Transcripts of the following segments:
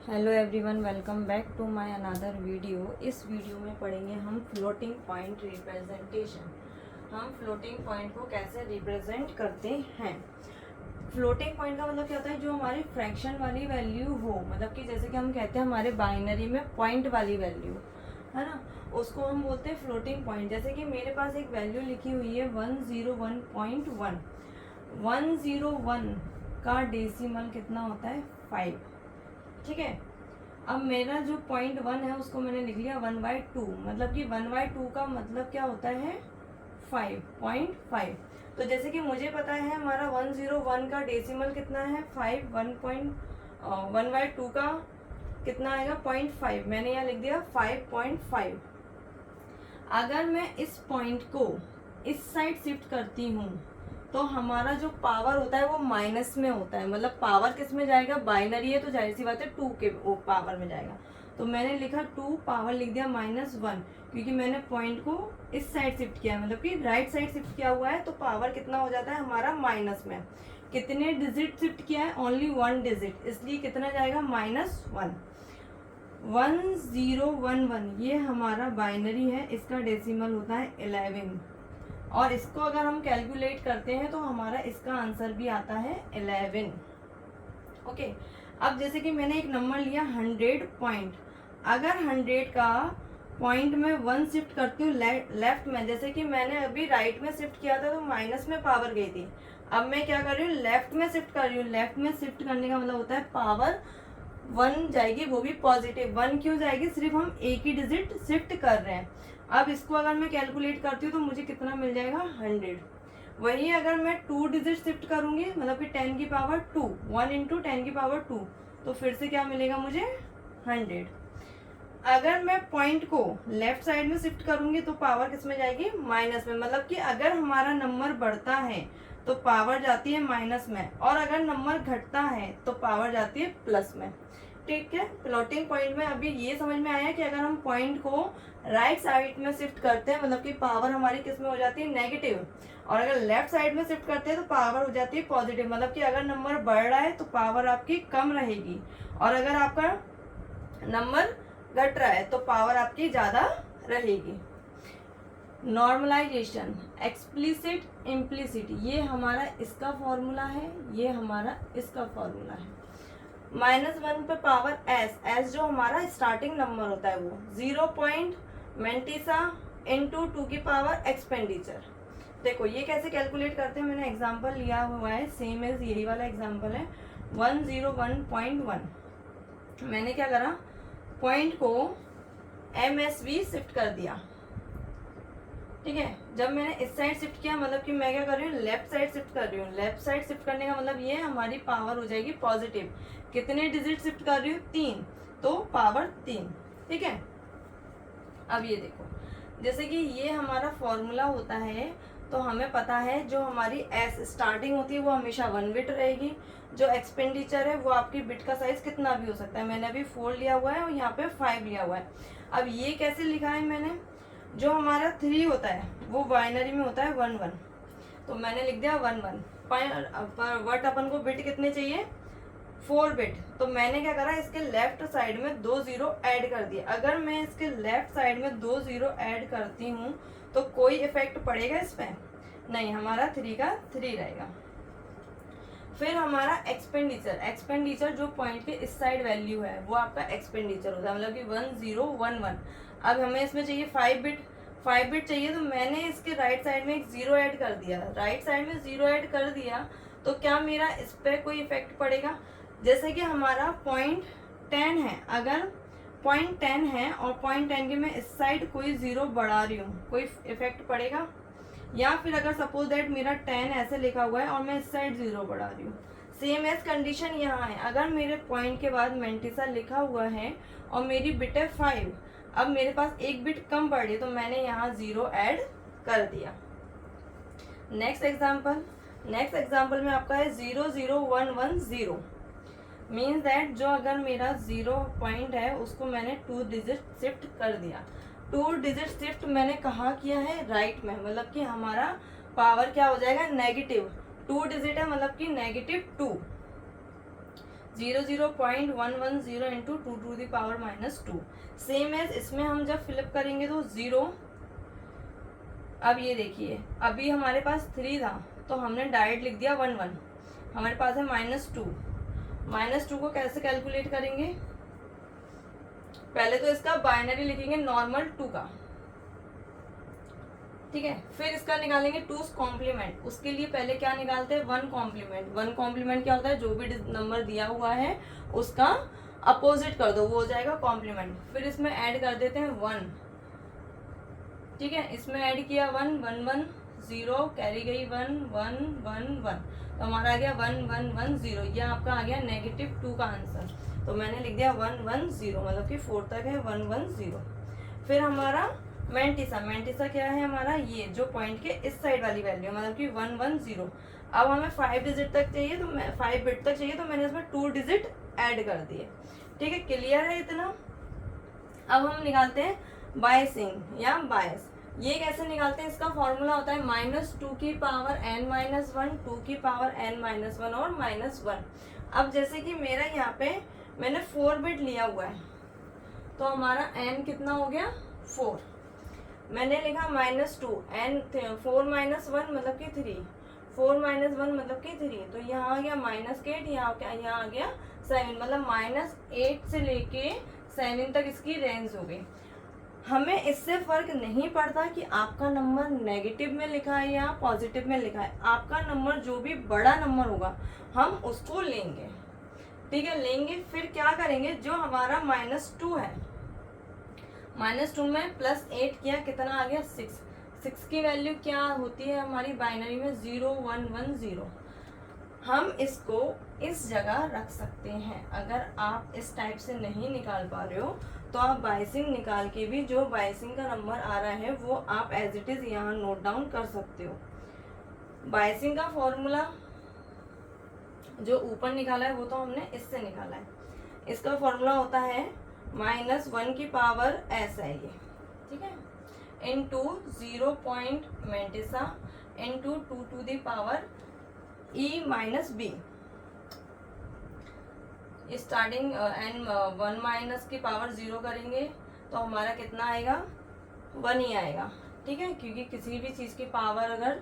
Hello everyone, welcome back to my another video. इस video में पढ़ेंगे हम फ्लोटिंग पॉइंट रिप्रेजेंटेशन। हम फ्लोटिंग पॉइंट को कैसे रिप्रेजेंट करते हैं। फ्लोटिंग पॉइंट का मतलब क्या होता है, जो हमारी फ्रैक्शन वाली वैल्यू हो, मतलब कि जैसे कि हम कहते हैं हमारे बाइनरी में पॉइंट वाली वैल्यू है ना, उसको हम बोलते हैं फ्लोटिंग पॉइंट। जैसे कि मेरे पास एक वैल्यू लिखी हुई है 101.1। 101 का डेसिमल कितना होता है 5। ठीक है, अब मेरा जो 0.1 है उसको मैंने लिख लिया 1/2। मतलब कि 1/2 का मतलब क्या होता है 5.5। तो जैसे कि मुझे पता है हमारा 101 का डेसिमल कितना है 5। 1/2 का कितना आएगा 0.5। मैंने यहाँ लिख दिया 5.5। अगर मैं इस पॉइंट को इस साइड शिफ्ट करती हूँ तो हमारा जो पावर होता है वो माइनस में होता है। मतलब पावर किस में जाएगा, बाइनरी है तो जाहिर सी बात है 2 के पावर में जाएगा। तो मैंने लिखा 2 पावर लिख दिया -1, क्योंकि मैंने पॉइंट को इस साइड शिफ्ट किया है, मतलब कि राइट साइड शिफ्ट किया हुआ है। तो पावर कितना हो जाता है हमारा माइनस में। कितने डिजिट शिफ्ट किया है, ओनली 1 डिजिट, इसलिए कितना जाएगा -1। 1011 ये हमारा बाइनरी है, इसका डेसिमल होता है 11। और इसको अगर हम कैलकुलेट करते हैं तो हमारा इसका आंसर भी आता है 11। ओके, अब जैसे कि मैंने एक नंबर लिया 100 पॉइंट। अगर 100 का पॉइंट में 1 शिफ्ट करती हूँ लेफ्ट में, जैसे कि मैंने अभी राइट में शिफ्ट किया था तो माइनस में पावर गई थी। अब मैं क्या कर रही हूँ, लेफ्ट में शिफ्ट कर रही हूँ। लेफ्ट में शिफ्ट करने का मतलब होता है पावर 1 जाएगी, वो भी पॉजिटिव 1 क्यों जाएगी, सिर्फ हम एक ही डिजिट शिफ्ट कर रहे हैं। अब इसको अगर मैं कैलकुलेट करती हूँ तो मुझे कितना मिल जाएगा 100। वही अगर मैं 2 डिजिट शिफ्ट करूंगी, मतलब कि 10 की पावर 2, 1 इंटू 10 की पावर 2, तो फिर से क्या मिलेगा मुझे 100। अगर मैं पॉइंट को लेफ्ट साइड में शिफ्ट करूंगी तो पावर किस में जाएगी, माइनस में। मतलब कि अगर हमारा नंबर बढ़ता है तो पावर जाती है माइनस में, और अगर नंबर घटता है तो पावर जाती है प्लस में। ठीक है, फ्लोटिंग पॉइंट में अभी ये समझ में आया कि अगर हम पॉइंट को राइट साइड में शिफ्ट करते हैं मतलब कि पावर हमारी किस में हो जाती है, नेगेटिव। और अगर लेफ्ट साइड में शिफ्ट करते हैं तो पावर हो जाती है पॉजिटिव। मतलब कि अगर नंबर बढ़ रहा है तो पावर आपकी कम रहेगी, और अगर आपका नंबर घट रहा है तो पावर आपकी ज्यादा रहेगी। नॉर्मलाइजेशन, एक्सप्लिसिट, इम्प्लिसिट, ये हमारा इसका फॉर्मूला है, ये हमारा इसका फॉर्मूला है। -1 पे पावर एस जो हमारा स्टार्टिंग नंबर होता है वो 0 मेंटिसा इंटू 2 की पावर एक्सपेंडिचर। देखो ये कैसे कैलकुलेट करते हैं, मैंने एग्जांपल लिया हुआ है, सेम एज यही वाला एग्जांपल है 101.1। मैंने क्या करा, पॉइंट को MSV शिफ्ट कर दिया। ठीक है, जब मैंने इस साइड शिफ्ट किया मतलब कि मैं क्या कर रही हूँ, लेफ्ट साइड शिफ्ट कर रही हूँ। लेफ्ट साइड शिफ्ट करने का मतलब ये हमारी पावर हो जाएगी पॉजिटिव। कितने डिजिट शिफ्ट कर रही हूँ, 3, तो पावर 3। ठीक है, अब ये देखो, जैसे कि ये हमारा फॉर्मूला होता है तो हमें पता है जो हमारी एस स्टार्टिंग होती है वो हमेशा 1 बिट रहेगी। जो एक्सपेंडिचर है वो आपकी बिट का साइज कितना भी हो सकता है। मैंने अभी 4 लिया हुआ है और यहाँ पे 5 लिया हुआ है। अब ये कैसे लिखा है मैंने, जो हमारा 3 होता है वो बाइनरी में होता है 1 1, तो मैंने लिख दिया 1 1। बट अपन को बिट कितने चाहिए, 4 बिट। तो मैंने क्या करा, इसके लेफ्ट साइड में 2 0 ऐड कर दिया। अगर मैं इसके लेफ्ट साइड में 2 0 ऐड करती हूँ तो कोई इफेक्ट पड़ेगा इस पे, नहीं, हमारा 3 का 3 रहेगा। फिर हमारा एक्सपेंडिचर, एक्सपेंडिचर जो पॉइंट के इस साइड वैल्यू है वो आपका एक्सपेंडिचर होता है, मतलब कि 1011। अब हमें इसमें चाहिए 5 बिट, 5 बिट चाहिए, तो मैंने इसके राइट साइड में एक 0 ऐड कर दिया। राइट साइड में 0 ऐड कर दिया तो क्या मेरा इस पर कोई इफेक्ट पड़ेगा। जैसे कि हमारा पॉइंट 10 है, अगर पॉइंट 10 है और पॉइंट 10 के मैं इस साइड कोई 0 बढ़ा रही हूँ, कोई इफेक्ट पड़ेगा। या फिर अगर सपोज दैट मेरा 10 ऐसे लिखा हुआ है और मैं इस साइड 0 बढ़ा रही हूँ, सेम एज कंडीशन यहाँ है। अगर मेरे पॉइंट के बाद मेंटिसा लिखा हुआ है और मेरी बिट है 5, अब मेरे पास एक बिट कम पड़ रही तो मैंने यहाँ 0 ऐड कर दिया। नेक्स्ट एग्जाम्पल में आपका है 00110। मीन्स दैट जो अगर मेरा 0 पॉइंट है उसको मैंने 2 डिजिट शिफ्ट कर दिया। 2 डिजिट शिफ्ट मैंने कहाँ किया है, राइट में, मतलब कि हमारा पावर क्या हो जाएगा, नेगेटिव। 2 डिजिट है मतलब कि -2। 0.110 into 2 to the power -2। Same as इसमें हम जब फिलअप करेंगे तो 0। अब ये देखिए, अभी हमारे पास 3 था तो हमने डायरेक्ट लिख दिया 1 1। हमारे पास है -2। -2 को कैसे कैलकुलेट करेंगे? पहले तो इसका बाइनरी लिखेंगे नॉर्मल 2 का, ठीक है। फिर इसका निकालेंगे 2's कॉम्प्लीमेंट। उसके लिए पहले क्या निकालते हैं? 1 कॉम्प्लीमेंट। 1 कॉम्प्लीमेंट क्या होता है? जो भी नंबर दिया हुआ है उसका अपोजिट कर दो, वो हो जाएगा कॉम्प्लीमेंट। फिर इसमें ऐड कर देते हैं 1, ठीक है। इसमें ऐड किया 1 1 1 0, कैरी गई 1 1 1 1, तो हमारा आ गया 1 1 1 0। ये आपका आ गया -2 का आंसर। तो मैंने लिख दिया 1 1 0, मतलब कि 4 तक है 1 1 0। फिर हमारा मैंटिसा क्या है? हमारा ये जो पॉइंट के इस साइड वाली वैल्यू है, मतलब कि 1 1 0। अब हमें 5 डिजिट तक चाहिए, तो 5 बिट तक चाहिए, तो मैंने इसमें 2 डिजिट ऐड कर दिए, ठीक है। क्लियर है इतना? अब हम निकालते हैं बायसिंग या बायस। ये कैसे निकालते हैं? इसका फॉर्मूला होता है -2 की पावर n-1, 2 की पावर n-1 और -1। अब जैसे कि मेरा यहाँ पे मैंने 4 बिट लिया हुआ है, तो हमारा n कितना हो गया? 4। मैंने लिखा -2, n 4 - 1 मतलब कि 3, 4 - 1 मतलब कि 3, तो यहाँ आ गया -8, यहाँ आ गया 7, मतलब -8 से लेके 7 तक इसकी रेंज हो गई। हमें इससे फर्क नहीं पड़ता कि आपका नंबर नेगेटिव में लिखा है या पॉजिटिव में लिखा है। आपका नंबर जो भी बड़ा नंबर होगा हम उसको लेंगे, ठीक है, लेंगे। फिर क्या करेंगे? जो हमारा -2 है, -2 में +8 किया, कितना आ गया? 6। 6 की वैल्यू क्या होती है हमारी बाइनरी में? 0 1 1 0। हम इसको इस जगह रख सकते हैं। अगर आप इस टाइप से नहीं निकाल पा रहे हो तो आप बाइसिंग निकाल के भी जो बाइसिंग का नंबर आ रहा है वो आप एज इट इज यहाँ नोट डाउन कर सकते हो। बाइसिंग का फॉर्मूला जो ऊपर निकाला है वो तो हमने इससे निकाला है। इसका फॉर्मूला होता है -1 की पावर s है ये, ठीक है, into 0 point mantissa into 2 to the power e-b। Starting N 1 minus की पावर 0 करेंगे तो हमारा कितना आएगा? 1 ही आएगा, ठीक है, क्योंकि किसी भी चीज़ की पावर अगर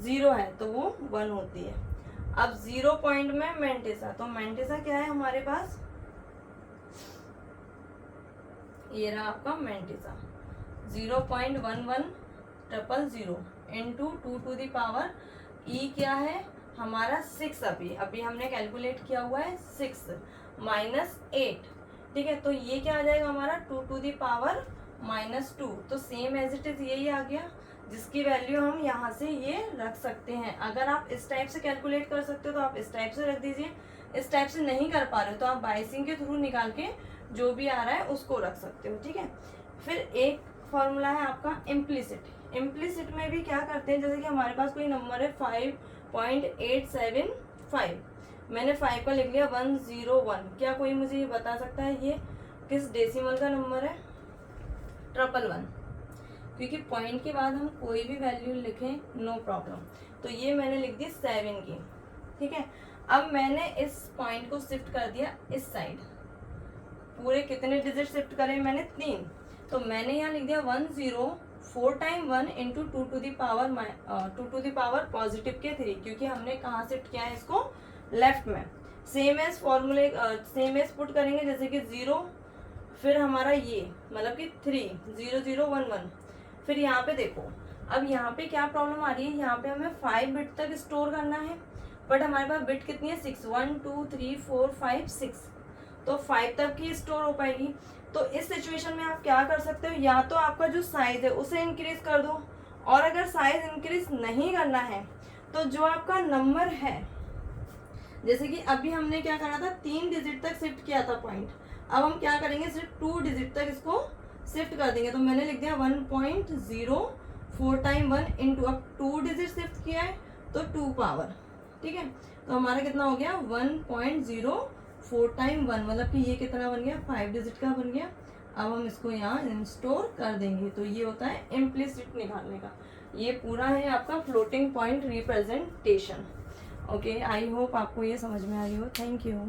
0 है तो वो 1 होती है। अब 0 पॉइंट में मैंटिसा, तो मैंटिसा क्या है हमारे पास? ये रहा आपका mantissa, 0.1100 into 2 to the power E क्या है हमारा? 6। अभी हमने कैलकुलेट किया हुआ है 6 -8, ठीक है। तो ये क्या आ जाएगा हमारा? 2 टू द पावर -2। तो सेम एज इट इज यही आ गया, जिसकी वैल्यू हम यहाँ से ये रख सकते हैं। अगर आप इस टाइप से कैलकुलेट कर सकते हो तो आप इस टाइप से रख दीजिए। इस टाइप से नहीं कर पा रहे हो तो आप बाइसिंग के थ्रू निकाल के जो भी आ रहा है उसको रख सकते हो, ठीक है। फिर एक फॉर्मूला है आपका इम्प्लिसिट। इम्प्लिसिट में भी क्या करते हैं, जैसे कि हमारे पास कोई नंबर है 5.875, मैंने 5 का लिख लिया 101। क्या कोई मुझे ये बता सकता है ये किस डेसिमल का नंबर है? 111, क्योंकि पॉइंट के बाद हम कोई भी वैल्यू लिखें नो प्रॉब्लम। तो ये मैंने लिख दी 7 की, ठीक है। अब मैंने इस पॉइंट को शिफ्ट कर दिया इस साइड। पूरे कितने डिजिट शिफ्ट करे मैंने? 3। तो मैंने यहाँ लिख दिया 10 4 time 1 into 2 to the power positive के 3, क्योंकि हमने कहाँ शिफ्ट किया है इसको? लेफ्ट में। सेम एज फॉर्मूले सेम एज पुट करेंगे, जैसे कि 0 फिर हमारा ये मतलब कि 3 0 0 1 1। फिर यहाँ पे देखो, अब यहाँ पे क्या प्रॉब्लम आ रही है? यहाँ पे हमें 5 बिट तक स्टोर करना है, बट हमारे पास बिट कितनी है? 6 1 2 3 4 5 6, तो 5 तक ही स्टोर हो पाएगी। तो इस सिचुएशन में आप क्या कर सकते हो? या तो आपका जो साइज है उसे इंक्रीज कर दो, और अगर साइज इंक्रीज नहीं करना है तो जो आपका नंबर है, जैसे कि अभी हमने क्या करा था? 3 डिजिट तक शिफ्ट किया था पॉइंट। अब हम क्या करेंगे? सिर्फ 2 डिजिट तक इसको शिफ्ट कर देंगे। तो मैंने लिख दिया 1.0 4 टाइम 1 इंटू, अब 2 डिजिट शिफ्ट किया है तो 2 पावर, ठीक है। तो हमारा कितना हो गया? 1.0 4 टाइम 1, मतलब कि ये कितना बन गया? 5 डिजिट का बन गया। अब हम इसको यहाँ इंस्टोर कर देंगे। तो ये होता है इम्प्लिसिट निकालने का। ये पूरा है आपका floating point representation. Okay, I hope आपको ये समझ में आई हो। Thank you.